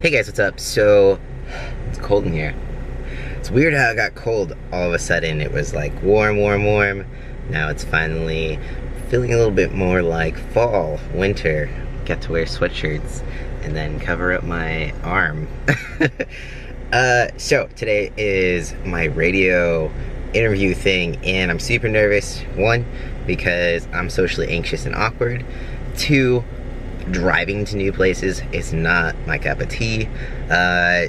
Hey guys, what's up? So, it's cold in here. It's weird how it got cold all of a sudden. It was like warm. Now it's finally feeling a little bit more like fall, winter. Got to wear sweatshirts and then cover up my arm. So today is my radio interview thing and I'm super nervous. One, because I'm socially anxious and awkward. Two, driving to new places is not my cup of tea.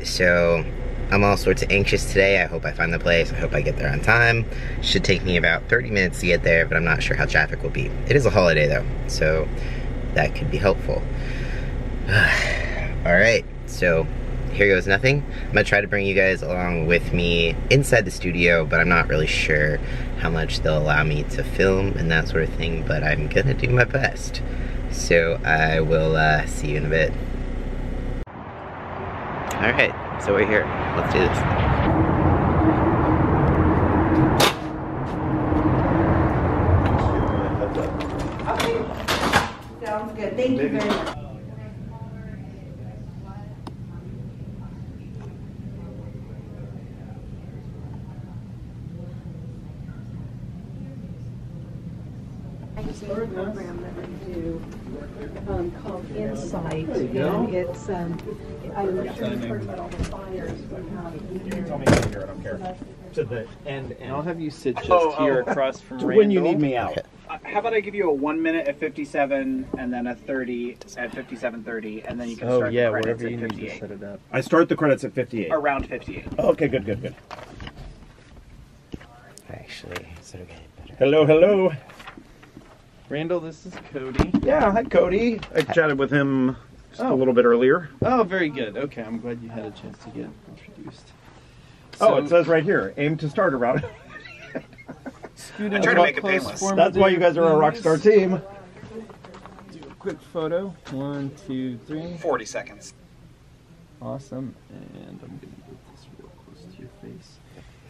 So I'm all sorts of anxious today. I hope I find the place. I hope I get there on time. Should take me about 30 minutes to get there, but I'm not sure how traffic will be. It is a holiday though, so that could be helpful. Alright, so here goes nothing. I'm gonna try to bring you guys along with me inside the studio, but I'm not really sure how much they'll allow me to film and that sort of thing, but I'm gonna do my best. So I will see you in a bit. Alright, so we're here. Let's do this. Okay. Sounds good. Thank you very much. It's a program that we do called Insight, and it's I'm sure you've heard about all the fires. You can tell me here, I don't care. To the end. I'll have you sit just here across from Randall. When you need me out. How about I give you a 1 minute at 57 and then a 30 at 57:30, and then you can start the credits at 58. Set it up. I start the credits at 58. Around 58. Okay, good. Actually, so okay, better. Hello. Randall, this is Cody. Yeah, hi Cody. I chatted with him just a little bit earlier. Oh, very good. Okay, I'm glad you had a chance to get introduced. So, it says right here, aim to start around. Scoot I try to make it painless. That's why you guys are a rock star team. Do a quick photo. 1, 2, 3. 40 seconds. Awesome. And I'm going to get this real close to your face.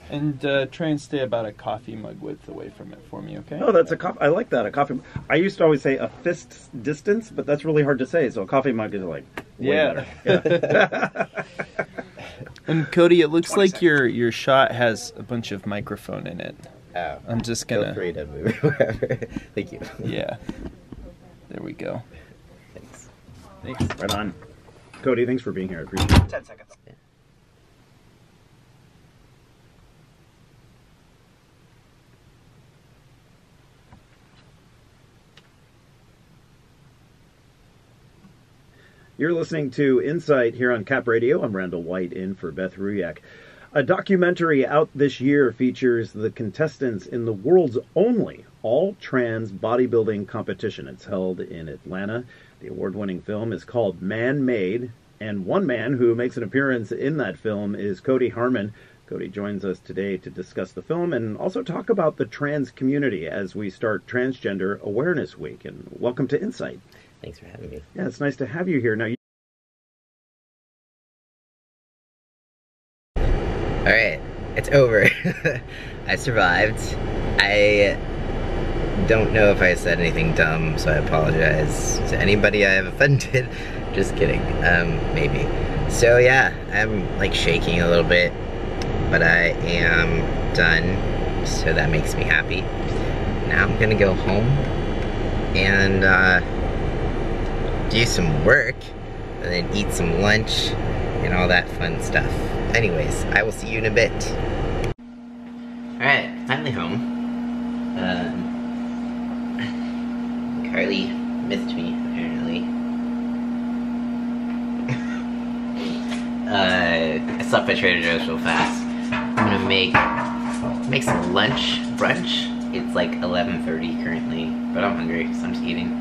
And try and stay about a coffee mug width away from it for me, okay? Oh, that's a coffee. I like that, a coffee. I used to always say a fist distance, but that's really hard to say. So a coffee mug is like way better. And Cody, it looks like your shot has a bunch of microphone in it. Oh, I'm just gonna. Feel free to move wherever. Thank you. Yeah. There we go. Thanks. Right on. Cody, thanks for being here. I appreciate it. 10 seconds. Yeah. You're listening to Insight here on Cap Radio. I'm Randall White in for Beth Ruyak. A documentary out this year features the contestants in the world's only all-trans bodybuilding competition. It's held in Atlanta. The award-winning film is called Man-Made, and one man who makes an appearance in that film is Cody Harmon. Cody joins us today to discuss the film and also talk about the trans community as we start Transgender Awareness Week. And welcome to Insight. Thanks for having me. Yeah, it's nice to have you here. Now, Alright, it's over. I survived. I don't know if I said anything dumb, so I apologize to anybody I have offended. Just kidding. Maybe. So yeah, I'm like shaking a little bit, but I am done, so that makes me happy. Now I'm gonna go home and do some work, and then eat some lunch, and all that fun stuff. Anyways, I will see you in a bit. Alright, finally home. Carly missed me, apparently. I stopped by Trader Joe's real fast. I'm gonna make some lunch, brunch. It's like 11:30 currently, but I'm hungry, so I'm just eating.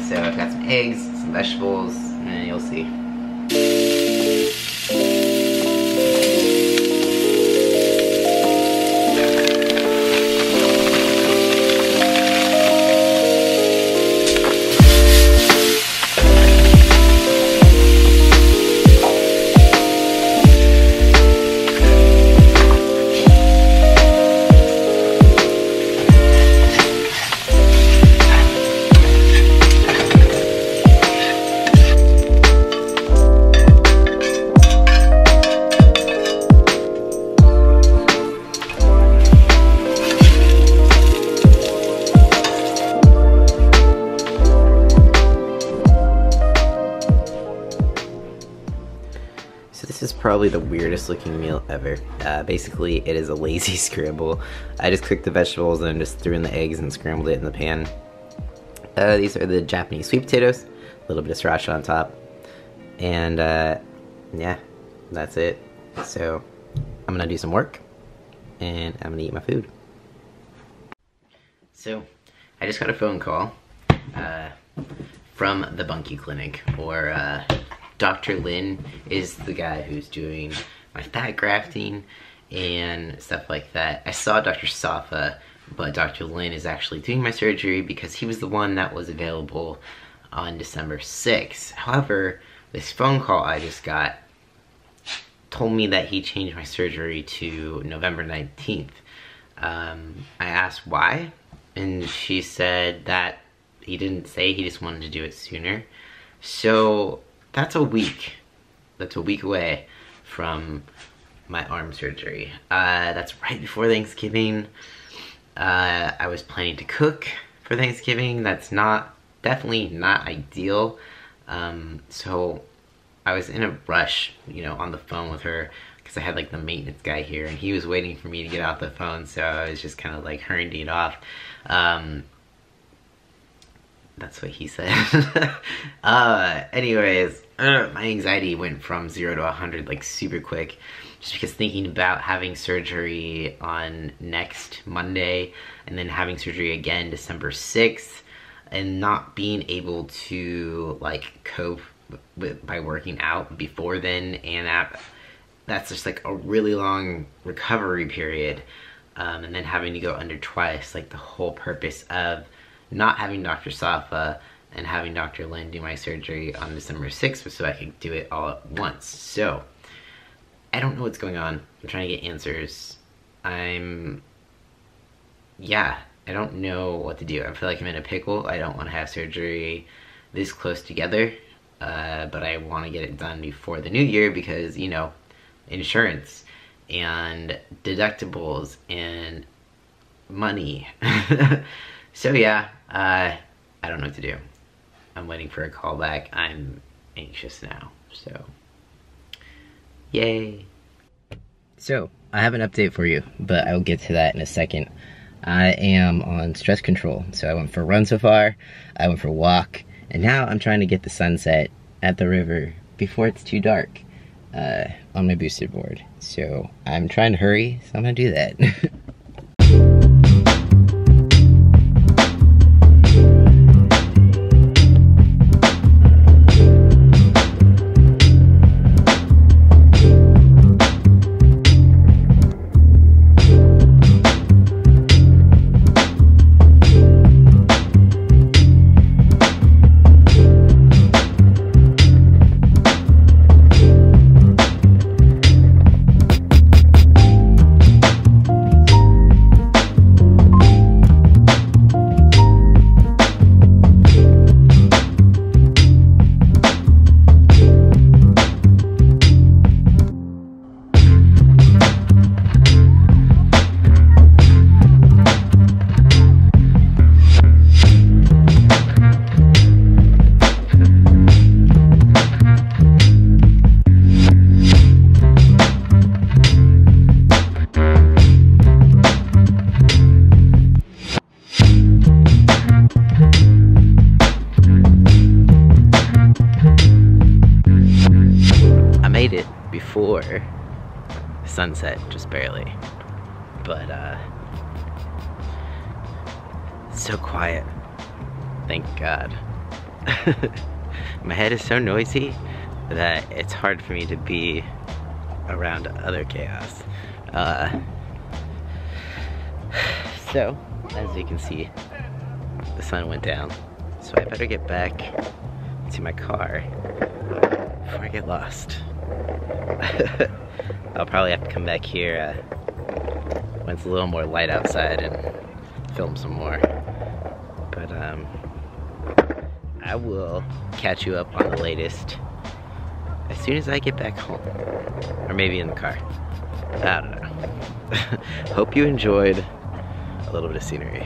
So I've got some eggs, some vegetables, and you'll see. probably the weirdest looking meal ever. Basically, it is a lazy scramble. I just cooked the vegetables and just threw in the eggs and scrambled it in the pan. These are the Japanese sweet potatoes, a little bit of sriracha on top, and yeah, that's it. So I'm gonna do some work, and I'm gonna eat my food. So I just got a phone call from the Bunkie Clinic, or Dr. Lin is the guy who's doing my fat grafting and stuff like that. I saw Dr. Safa, but Dr. Lin is actually doing my surgery because he was the one that was available on December 6th. However, this phone call I just got told me that he changed my surgery to November 19th. I asked why, and she said that he didn't say, he just wanted to do it sooner. So that's a week. That's a week away from my arm surgery. That's right before Thanksgiving. I was planning to cook for Thanksgiving. That's definitely not ideal. So I was in a rush, you know, on the phone with her because I had like the maintenance guy here and he was waiting for me to get off the phone. So I was just kind of like hurrying it off. That's what he said. Anyways, my anxiety went from 0 to 100 like super quick, just because thinking about having surgery on next Monday and then having surgery again December 6th and not being able to like cope by working out before then, and that's just like a really long recovery period, and then having to go under twice. Like the whole purpose of not having Dr. Safa and having Dr. Lin do my surgery on December 6th was so I could do it all at once. So I don't know what's going on. I'm trying to get answers. I don't know what to do. I feel like I'm in a pickle. I don't want to have surgery this close together, but I want to get it done before the new year because, you know, insurance and deductibles and money. So yeah, I don't know what to do. I'm waiting for a call back. I'm anxious now, so yay. So I have an update for you, but I'll get to that in a second. I am on stress control. So I went for a run so far, I went for a walk, and now I'm trying to get the sunset at the river before it's too dark on my boosted board. So I'm trying to hurry, so I'm gonna do that. Before sunset, just barely, but it's so quiet, thank God. My head is so noisy that it's hard for me to be around other chaos. So as you can see, the sun went down, so I better get back to my car before I get lost. I'll probably have to come back here when it's a little more light outside and film some more. But I will catch you up on the latest as soon as I get back home. Or maybe in the car. I don't know. Hope you enjoyed a little bit of scenery.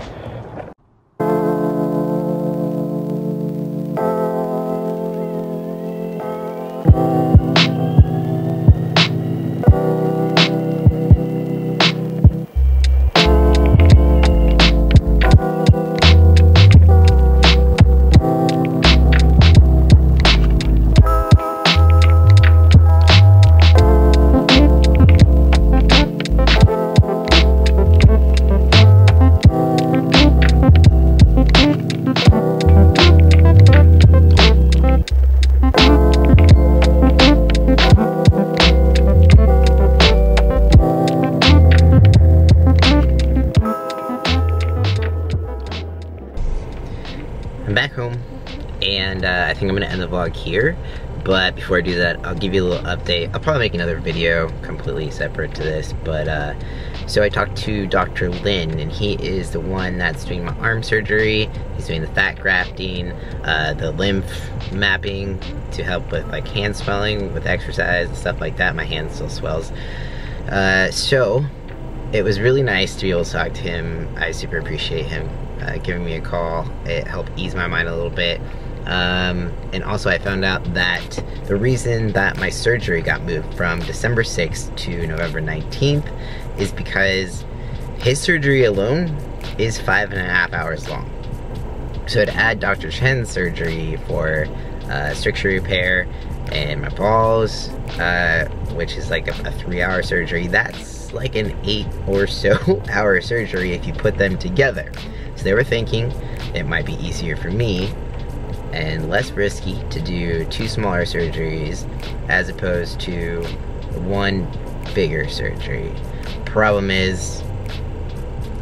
I think I'm gonna end the vlog here. But before I do that, I'll give you a little update. I'll probably make another video completely separate to this, but so I talked to Dr. Lin, and he is the one that's doing my arm surgery. He's doing the fat grafting, the lymph mapping to help with like hand swelling with exercise and stuff like that. My hand still swells. So it was really nice to be able to talk to him. I super appreciate him giving me a call. It helped ease my mind a little bit. And also I found out that the reason that my surgery got moved from December 6th to November 19th is because his surgery alone is 5.5 hours long. So to add Dr. Chen's surgery for stricture repair and my balls, which is like a 3-hour surgery, that's like an 8 or so hour surgery if you put them together. So they were thinking it might be easier for me and less risky to do 2 smaller surgeries as opposed to 1 bigger surgery. Problem is,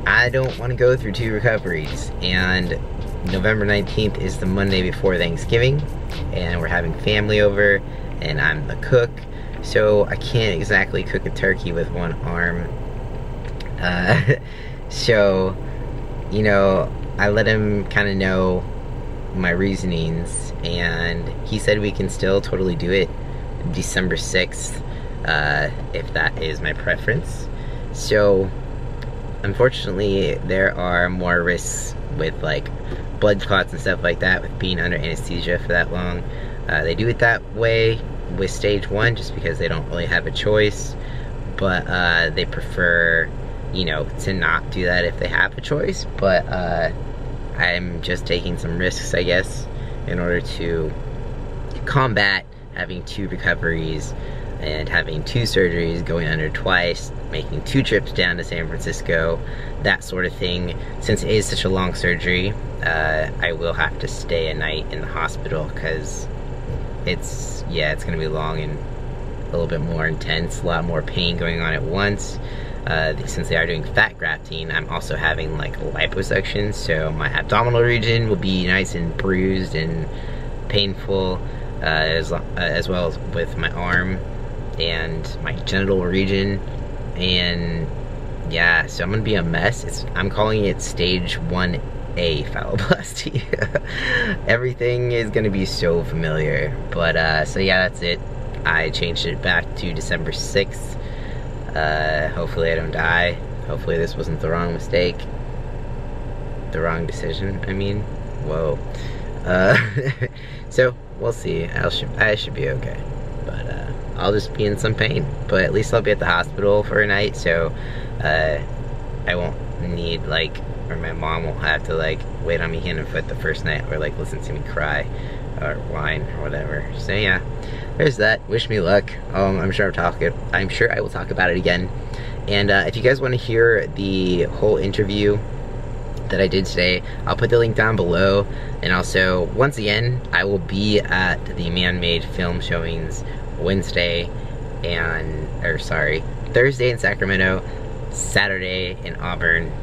I don't want to go through 2 recoveries, and November 19th is the Monday before Thanksgiving, and we're having family over, and I'm the cook, so I can't exactly cook a turkey with 1 arm. So, you know, I let him kind of know my reasonings, and he said we can still totally do it December 6th, if that is my preference. So unfortunately there are more risks with like blood clots and stuff like that with being under anesthesia for that long. They do it that way with stage 1 just because they don't really have a choice, but they prefer, you know, to not do that if they have a choice. But I'm just taking some risks, I guess, in order to combat having 2 recoveries and having 2 surgeries, going under twice, making 2 trips down to San Francisco, that sort of thing. Since it is such a long surgery, I will have to stay a night in the hospital because it's gonna be long and a little bit more intense, a lot more pain going on at once. Since they are doing fat grafting, I'm also having like liposuction, so my abdominal region will be nice and bruised and painful, as well as with my arm and my genital region. And yeah, so I'm gonna be a mess. I'm calling it stage 1A phalloplasty. Everything is gonna be so familiar, but so yeah, that's it. I changed it back to December 6th. Hopefully I don't die. Hopefully this wasn't the wrong mistake. The wrong decision, I mean. Whoa. So, we'll see. I should be okay. But, I'll just be in some pain. But at least I'll be at the hospital for a night, so, I won't need, like, or my mom won't have to, like, wait on me hand and foot the first night, or, like, listen to me cry, or whine, or whatever. So, yeah. There's that. Wish me luck. I'm sure I will talk about it again. And if you guys want to hear the whole interview that I did today, I'll put the link down below. And also, once again, I will be at the Man-Made film showings Thursday in Sacramento, Saturday in Auburn.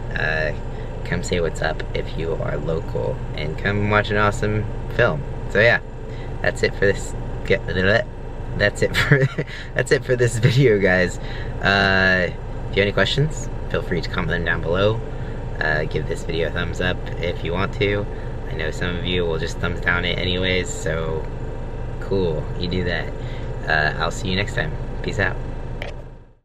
Come say what's up if you are local, and come watch an awesome film. So yeah, that's it for this. That's it for this video, guys. If you have any questions, feel free to comment them down below. Give this video a thumbs up if you want to. I know some of you will just thumbs down it anyways, so cool, you do that. I'll see you next time. Peace out.